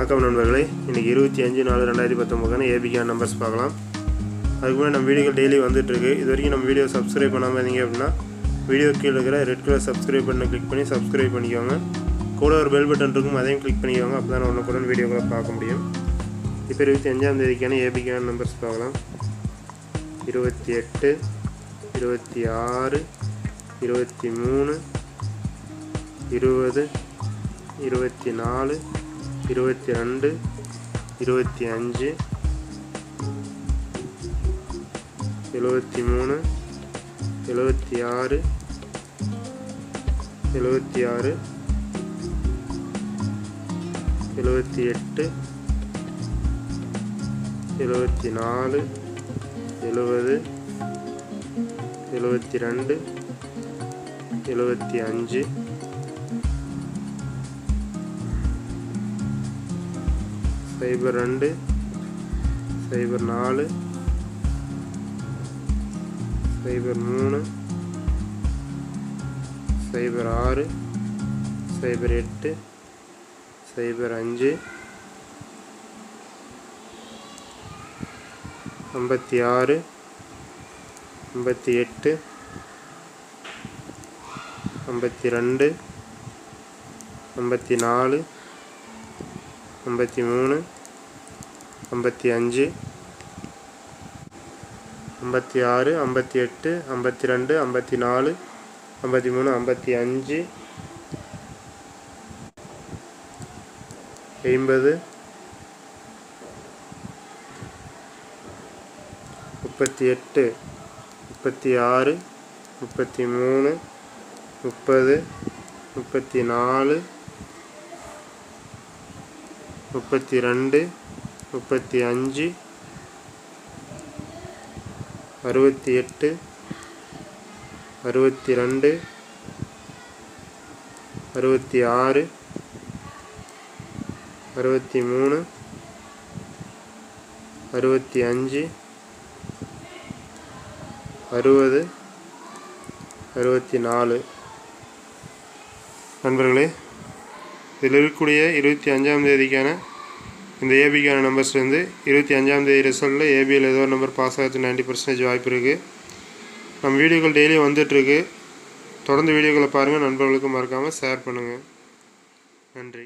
வணக்கம் நண்பர்களே, இன்றைக்கி 25/4/2019 ஏபிகான் நம்பர்ஸ் பார்க்கலாம். அதுக்கு முன்னாடி நம்ம வீடியோக்கள் டெய்லி வந்துட்டுருக்கு. இது வரைக்கும் நம்ம வீடியோ சப்ஸ்கிரைப் பண்ணாமல் இருந்தீங்க அப்படின்னா வீடியோ கீழே இருக்கிற ரெட் கலர் சப்ஸ்கிரைப் பட்டனை கிளிக் பண்ணி சப்ஸ்கிரைப் பண்ணிக்கோங்க. கூட ஒரு பெல் பட்டன் இருக்கும், அதையும் கிளிக் பண்ணிக்கோங்க. அப்போ தான் ஒன்றுக்குடன் வீடியோக்களை பார்க்க முடியும். இப்போ 25ஆம் தேதிக்கான ஏபிகான் நம்பர்ஸ் பார்க்கலாம். 28, 26, 23, 20, 24, 22, 25, 73, 76, 76, 78, 74, 70, 72, 75, 02, 04, 03, 06, 08, 05, 56, 58, 52, 54, 53, 55, 56, 58, 52, 54, 53, 55, 50, 38, 36, 33, 30, 34, 32, 35, 68, 62, 66, 63, 65, 60, 64. நண்பர்களே, இதில் இருக்கக்கூடிய 25ஆம் தேதிக்கான இந்த ஏபிக்கான நம்பர்ஸ்லேருந்து 25ஆம் தேதி ரிசல்ட்டில் ஏபியில் ஏதோ ஒரு நம்பர் பாஸ் ஆகிறதுக்கு 90% வாய்ப்பு இருக்குது. நம்ம வீடியோக்கள் டெய்லி வந்துட்டுருக்கு. தொடர்ந்து வீடியோக்களை பாருங்கள். நண்பர்களுக்கு மறக்காமல் ஷேர் பண்ணுங்கள். நன்றி.